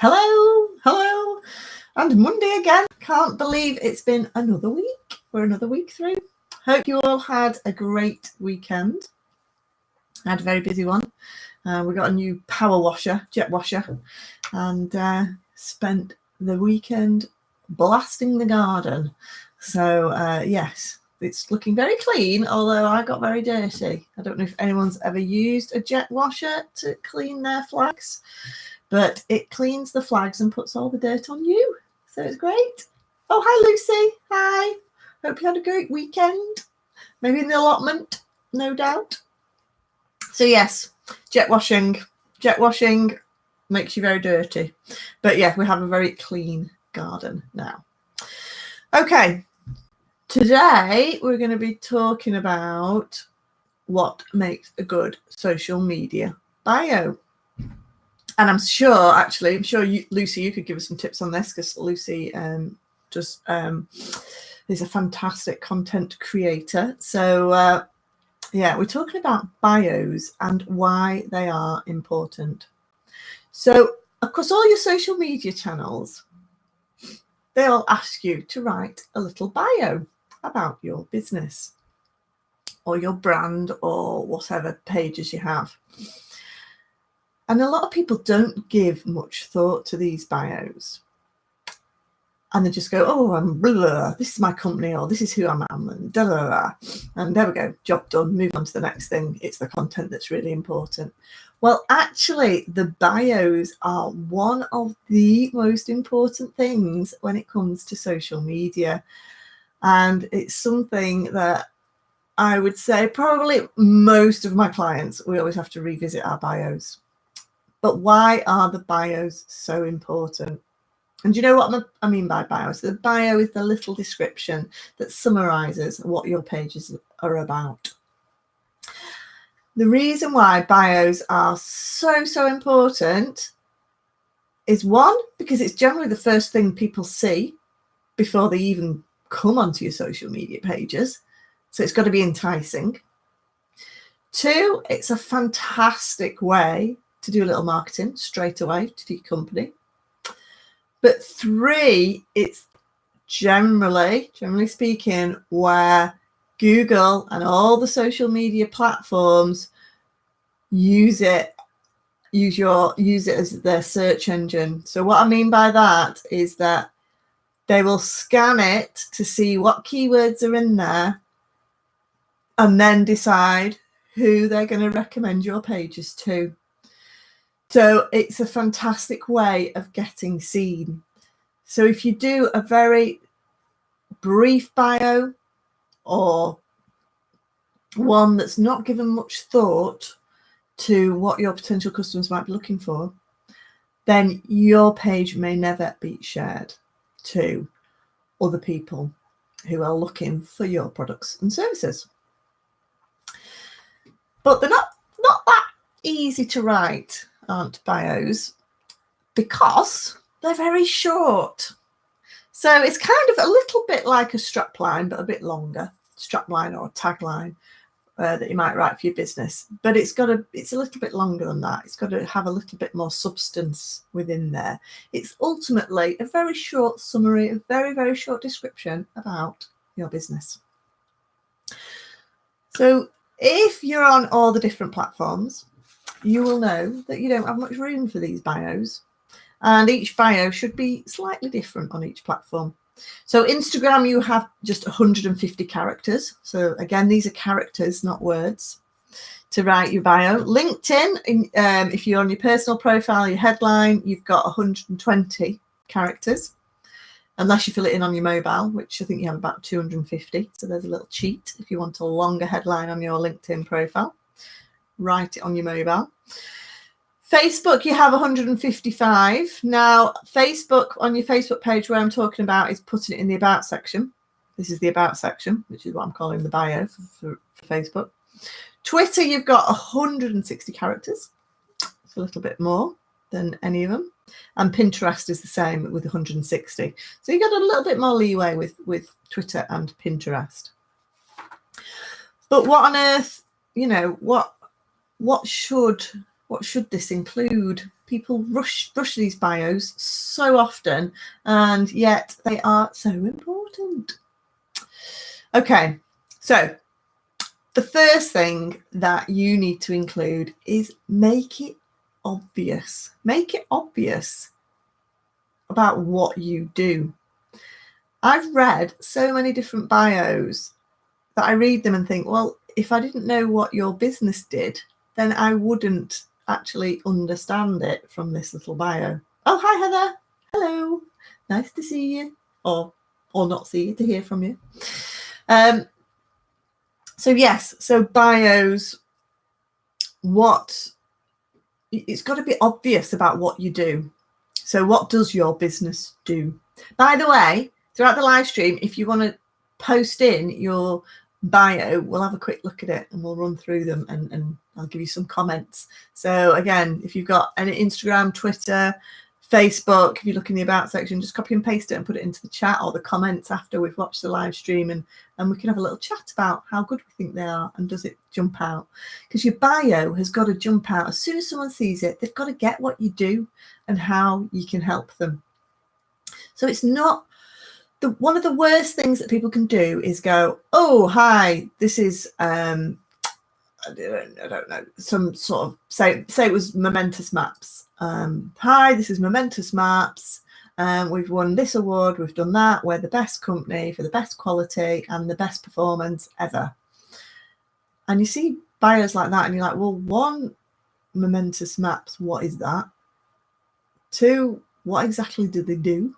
Hello, and Monday again. Can't believe it's been another week. We're another week through. Hope you all had a great weekend. I had a very busy one. We got a new power washer, jet washer, and spent the weekend blasting the garden. So, yes, it's looking very clean, although I got very dirty. I don't know if anyone's ever used a jet washer to clean their flags, but it cleans the flags and puts all the dirt on you. So it's great. Oh, hi, Lucy. Hi. Hope you had a great weekend. Maybe in the allotment, no doubt. So yes, jet washing makes you very dirty. But yeah, we have a very clean garden now. Okay, today we're going to be talking about what makes a good social media bio. And I'm sure you, Lucy, you could give us some tips on this, because Lucy is a fantastic content creator. So yeah, we're talking about bios and why they are important. So across all your social media channels, they'll ask you to write a little bio about your business or your brand or whatever pages you have. And a lot of people don't give much thought to these bios. And they just go, oh, I'm blah, this is my company, or this is who I am, and da da da. And there we go, job done, move on to the next thing. It's the content that's really important. Well, actually, the bios are one of the most important things when it comes to social media. And it's something that I would say probably most of my clients, we always have to revisit our bios. But why are the bios so important? And do you know what I mean by bios? The bio is the little description that summarizes what your pages are about. The reason why bios are so important is, one, because it's generally the first thing people see before they even come onto your social media pages. So it's got to be enticing. Two, it's a fantastic way to do a little marketing straight away to your company. But three, it's generally speaking, where Google and all the social media platforms use it as their search engine. So what I mean by that is that they will scan it to see what keywords are in there and then decide who they're going to recommend your pages to. So it's a fantastic way of getting seen. So if you do a very brief bio or one that's not given much thought to what your potential customers might be looking for, then your page may never be shared to other people who are looking for your products and services. But they're not that easy to write, aren't bios, because they're very short. So it's kind of a little bit like a strapline, but a bit longer. Strapline or a tagline that you might write for your business. But it's a little bit longer than that. It's got to have a little bit more substance within there. It's ultimately a very short summary, a very, very short description about your business. So if you're on all the different platforms, you will know that you don't have much room for these bios. And each bio should be slightly different on each platform. So Instagram, you have just 150 characters. So again, these are characters, not words, to write your bio. LinkedIn, if you're on your personal profile, your headline, you've got 120 characters, unless you fill it in on your mobile, which I think you have about 250. So there's a little cheat if you want a longer headline on your LinkedIn profile. Write it on your mobile. Facebook, you have 155. Now, Facebook, on your Facebook page, where I'm talking about is putting it in the About section. This is the About section, which is what I'm calling the bio for Facebook. Twitter, you've got 160 characters. It's a little bit more than any of them. And Pinterest is the same with 160. So you've got a little bit more leeway with Twitter and Pinterest. But what on earth, what should what should this include? People rush these bios so often, and yet they are so important. Okay, so the first thing that you need to include is make it obvious. Make it obvious about what you do. I've read so many different bios that I read them and think, well, if I didn't know what your business did, then I wouldn't actually understand it from this little bio. Oh, hi, Heather. Hello. Nice to see you, or not see you, to hear from you. So yes, so bios, it's got to be obvious about what you do. So what does your business do? By the way, throughout the live stream, if you want to post in your bio, we'll have a quick look at it and we'll run through them, and I'll give you some comments. So again, if you've got any Instagram, Twitter, Facebook, if you look in the about section, just copy and paste it and put it into the chat or the comments after we've watched the live stream, and we can have a little chat about how good we think they are and does it jump out. Because your bio has got to jump out. As soon as someone sees it, they've got to get what you do and how you can help them. So it's not one of the worst things that people can do is go, oh, hi, this is I don't know, some sort of say it was Momentous Maps. Hi, this is Momentous Maps. We've won this award, we've done that, we're the best company for the best quality and the best performance ever. And you see bios like that and you're like, well, one, Momentous Maps, what is that? Two, what exactly do they do?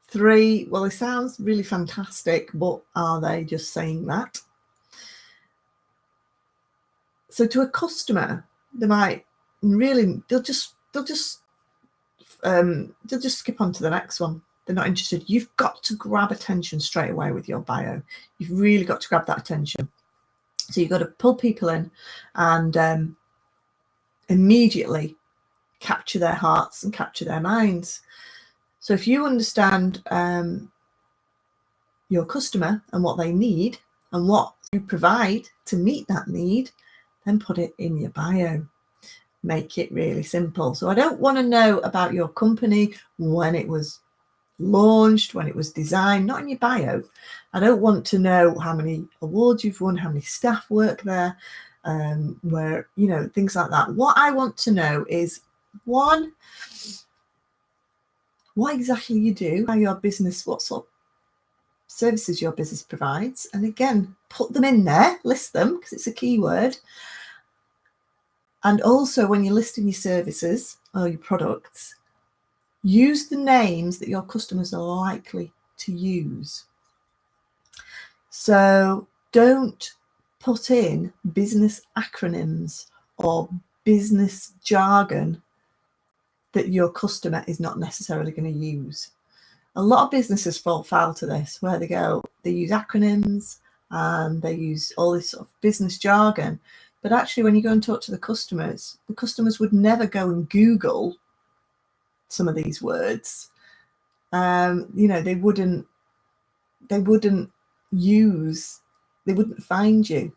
Three, well, it sounds really fantastic, but are they just saying that? So to a customer, they might really, they'll just skip on to the next one. They're not interested. You've got to grab attention straight away with your bio. You've really got to grab that attention. So you've got to pull people in and immediately capture their hearts and capture their minds. So if you understand your customer and what they need and what you provide to meet that need, then put it in your bio. Make it really simple. So I don't want to know about your company, when it was launched, when it was designed, not in your bio. I don't want to know how many awards you've won, how many staff work there, where, you know, things like that. What I want to know is, one, what exactly you do, how your business, what sort of services your business provides. And again, put them in there, list them, because it's a keyword. And also when you're listing your services or your products, use the names that your customers are likely to use. So don't put in business acronyms or business jargon that your customer is not necessarily going to use. A lot of businesses fall foul to this, where they use acronyms and they use all this sort of business jargon. But actually, when you go and talk to the customers would never go and Google some of these words. You know, they wouldn't find you.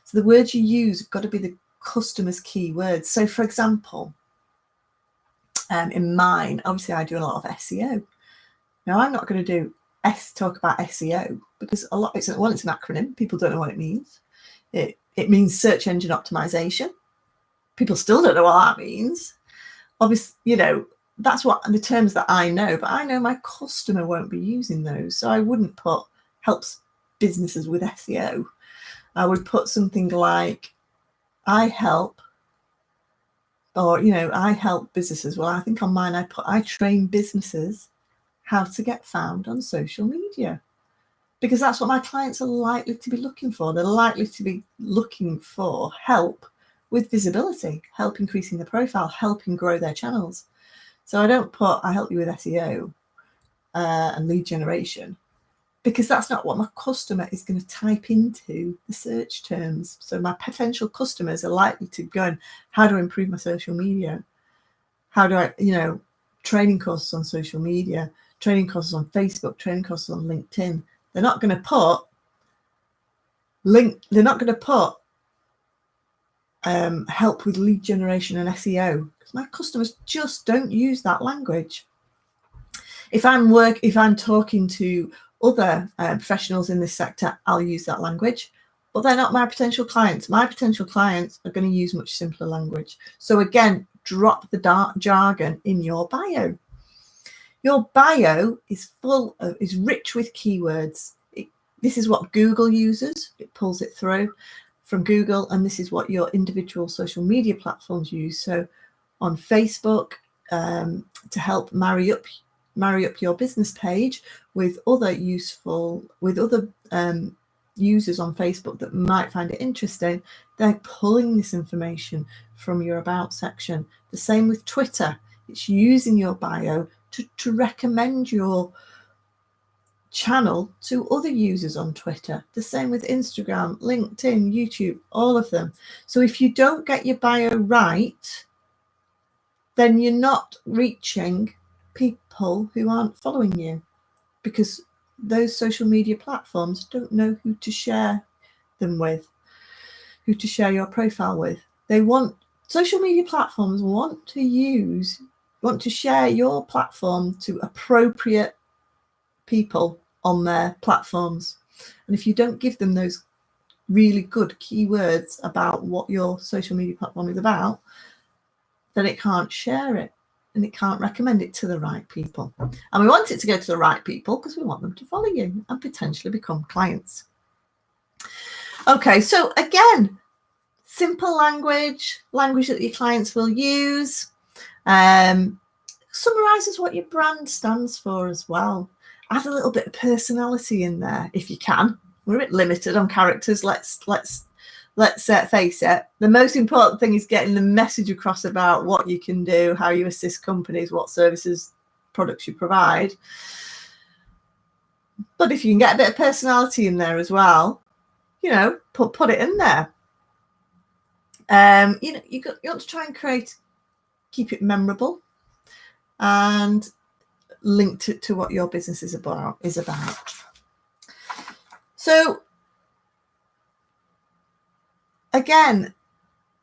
So the words you use have got to be the customer's key words. So for example, in mine, obviously I do a lot of SEO. Now I'm not going to talk about SEO because it's an acronym. People don't know what it means. It means search engine optimization. People still don't know what that means. Obviously, you know, that's what the terms that I know, but I know my customer won't be using those. So I wouldn't put helps businesses with SEO. I would put something like I help, or, you know, I help businesses. Well, I think on mine I train businesses how to get found on social media, because that's what my clients are likely to be looking for. They're likely to be looking for help with visibility, help increasing the profile, helping grow their channels. So I don't put I help you with SEO and lead generation, because that's not what my customer is going to type into the search terms. So my potential customers are likely to go and how do I improve my social media? How do I, you know, training courses on social media, training courses on Facebook, training courses on LinkedIn. They're not going to put help with lead generation and SEO. My customers just don't use that language. If I'm talking to other professionals in this sector, I'll use that language, but they're not my potential clients. My potential clients are going to use much simpler language. So again, drop the jargon in your bio. Your bio is rich with keywords. This is what Google uses. It pulls it through from Google, and this is what your individual social media platforms use. So on Facebook, to help marry up your business page with other users on Facebook that might find it interesting, they're pulling this information from your about section. The same with Twitter. It's using your bio to recommend your channel to other users on Twitter. The same with Instagram, LinkedIn, YouTube, all of them. So if you don't get your bio right, then you're not reaching people who aren't following you, because those social media platforms don't know who to share them with, who to share your profile with. Social media platforms want to share your platform to appropriate people on their platforms. And if you don't give them those really good keywords about what your social media platform is about, then it can't share it and it can't recommend it to the right people. And we want it to go to the right people because we want them to follow you and potentially become clients. Okay, so again, simple language that your clients will use. Summarizes what your brand stands for as well. Add a little bit of personality in there if you can. We're a bit limited on characters. Let's face it. The most important thing is getting the message across about what you can do, how you assist companies, what services, products you provide. But if you can get a bit of personality in there as well, put it in there. You want to try and keep it memorable and linked to what your business is about. So again,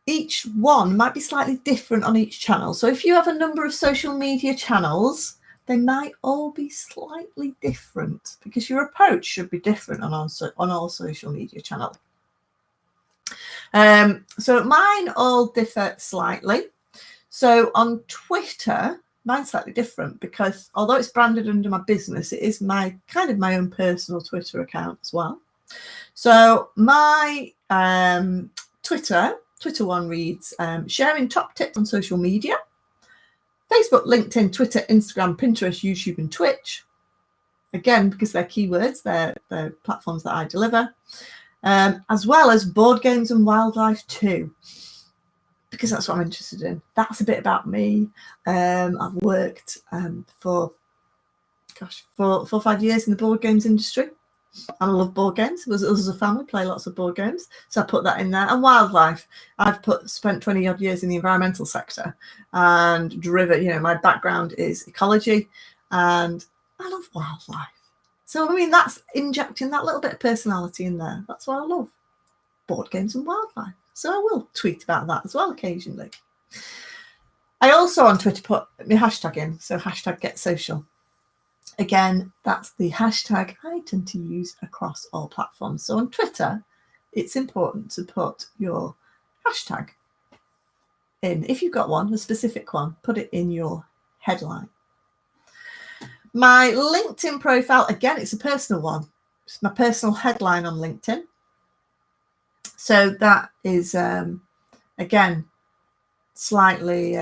each one might be slightly different on each channel. So if you have a number of social media channels, they might all be slightly different because your approach should be different on all social media channels. So mine all differ slightly. So on Twitter, mine's slightly different because although it's branded under my business, it is my own personal Twitter account as well. So my Twitter one reads, sharing top tips on social media. Facebook, LinkedIn, Twitter, Instagram, Pinterest, YouTube, and Twitch. Again, because they're keywords, they're platforms that I deliver. As well as board games and wildlife too, because that's what I'm interested in. That's a bit about me. I've worked for 4 or 5 years in the board games industry. I love board games. Us as a family play lots of board games, so I put that in there. And wildlife, I've spent 20 odd years in the environmental sector and driven. My background is ecology, and I love wildlife. So that's injecting that little bit of personality in there. That's what I love, board games and wildlife. So I will tweet about that as well occasionally. I also on Twitter put my hashtag in, so #GetSocial. Again, that's the hashtag I tend to use across all platforms. So on Twitter, it's important to put your hashtag in. If you've got one, a specific one, put it in your headline. My LinkedIn profile, again, it's a personal one. It's my personal headline on LinkedIn. So that is, again, slightly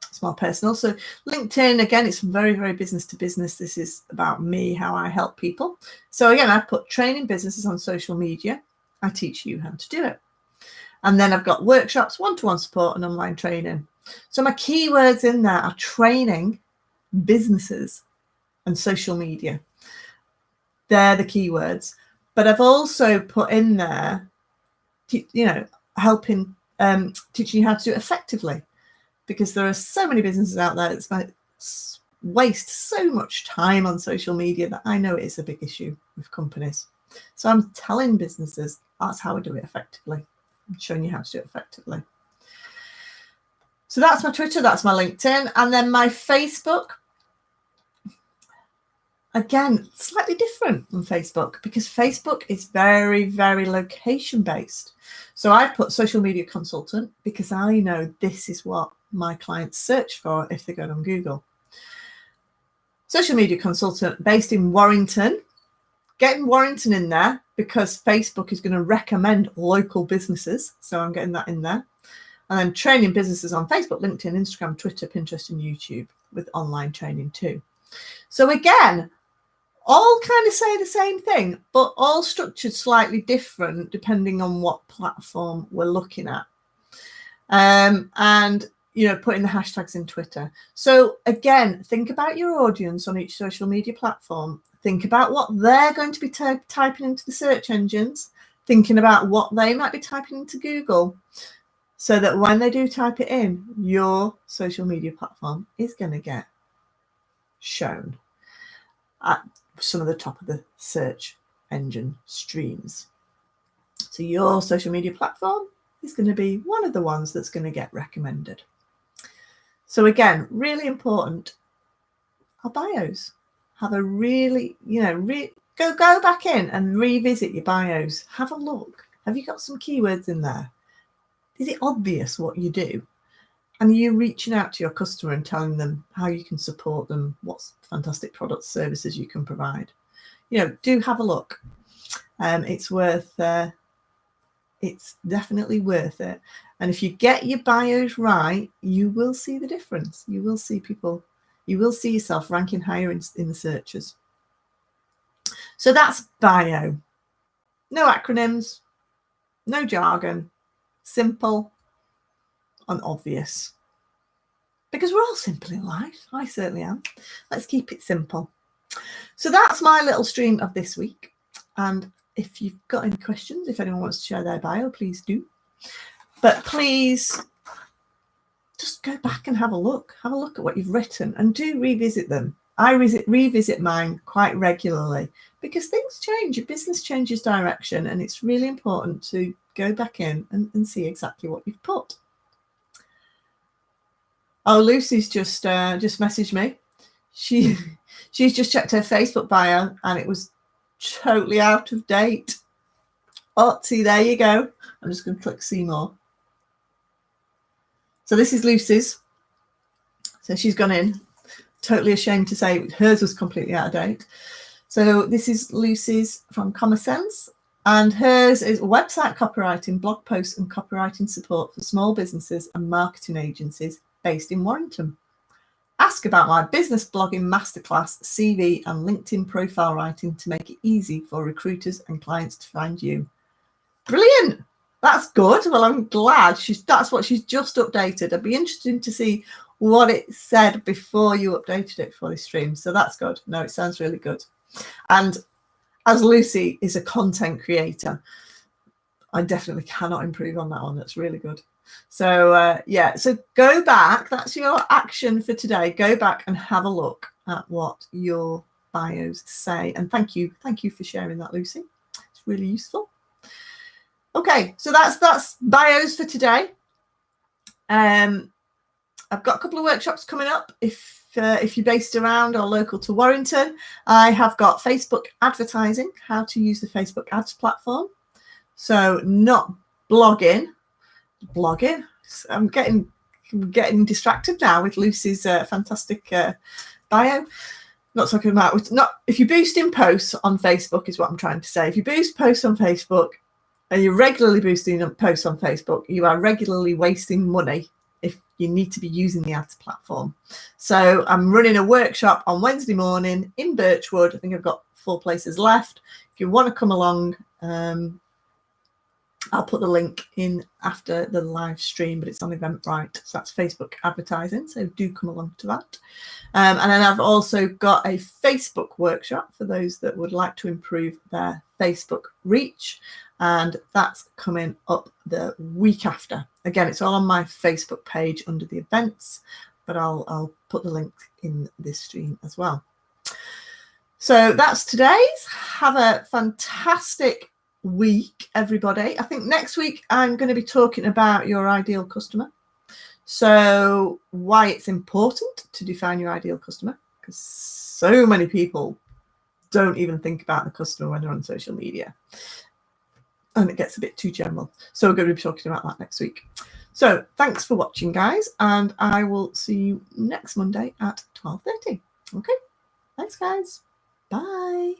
it's more personal. So LinkedIn, again, it's very, very business to business. This is about me, how I help people. So again, I've put training businesses on social media. I teach you how to do it. And then I've got workshops, one-to-one support, and online training. So my keywords in there are training, businesses, and social media. They're the keywords. But I've also put in there, helping, teaching you how to do it effectively, because there are so many businesses out there that waste so much time on social media that I know it is a big issue with companies. So I'm telling businesses that's how I do it effectively. I'm showing you how to do it effectively. So that's my Twitter, that's my LinkedIn, and then my Facebook. Again, slightly different from Facebook because Facebook is very, very location based. So I've put social media consultant because I know this is what my clients search for if they go on Google. Social media consultant based in Warrington. Getting Warrington in there because Facebook is going to recommend local businesses. So I'm getting that in there. And then training businesses on Facebook, LinkedIn, Instagram, Twitter, Pinterest, and YouTube with online training too. So again, all kind of say the same thing, but all structured slightly different depending on what platform we're looking at. And, you know, putting the hashtags in Twitter. So again, think about your audience on each social media platform. Think about what they're going to be typing into the search engines, thinking about what they might be typing into Google, so that when they do type it in, your social media platform is going to get shown at some of the top of the search engine streams. So your social media platform is going to be one of the ones that's going to get recommended. So again, really important, our bios. Have a really, go back in and revisit your bios. Have a look. Have you got some keywords in there? Is it obvious what you do? And are you reaching out to your customer and telling them how you can support them, what fantastic products, services you can provide? Do have a look. It's definitely worth it. And if you get your bios right, you will see the difference. You will see yourself ranking higher in the searches. So that's bio. No acronyms, no jargon, simple and obvious. Because we're all simple in life. I certainly am. Let's keep it simple. So that's my little stream of this week. And if you've got any questions, if anyone wants to share their bio, please do. But please just go back and have a look. Have a look at what you've written and do revisit them. I revisit mine quite regularly because things change. Your business changes direction, and it's really important to go back in and see exactly what you've put. Oh, Lucy's just messaged me. She's just checked her Facebook bio and it was totally out of date. Oh, see, there you go. I'm just going to click see more. So this is Lucy's. So she's gone in. Totally ashamed to say hers was completely out of date. So this is Lucy's from CommerceSense, and hers is website copywriting, blog posts and copywriting support for small businesses and marketing agencies based in Warrington. Ask about my business blogging masterclass, CV and LinkedIn profile writing to make it easy for recruiters and clients to find you. Brilliant. That's good. Well, I'm glad that's what she's just updated. I'd be interested to see what it said before you updated it for this stream. So that's good. No, it sounds really good. And as Lucy is a content creator, I definitely cannot improve on that one. That's really good. So so go back. That's your action for today. Go back and have a look at what your bios say. And thank you for sharing that, Lucy. It's really useful. Okay, so that's bios for today. I've got a couple of workshops coming up. If you're based around or local to Warrington, I have got Facebook advertising, how to use the Facebook ads platform. So not blogging. I'm getting distracted now with Lucy's fantastic bio. Not talking about if you're boosting posts on Facebook is what I'm trying to say. If you boost posts on Facebook, and you're regularly boosting posts on Facebook, you are regularly wasting money if you need to be using the ads platform. So I'm running a workshop on Wednesday morning in Birchwood. I think I've got 4 places left. If you want to come along, I'll put the link in after the live stream, but it's on Eventbrite. So that's Facebook advertising. So do come along to that. And then I've also got a Facebook workshop for those that would like to improve their Facebook reach. And that's coming up the week after. Again, it's all on my Facebook page under the events, but I'll put the link in this stream as well. So that's today's. Have a fantastic week, everybody. I think next week I'm going to be talking about your ideal customer. So why it's important to define your ideal customer, because so many people don't even think about the customer when they're on social media. And it gets a bit too general. So we're going to be talking about that next week. So thanks for watching, guys. And I will see you next Monday at 12:30. Okay. Thanks, guys. Bye.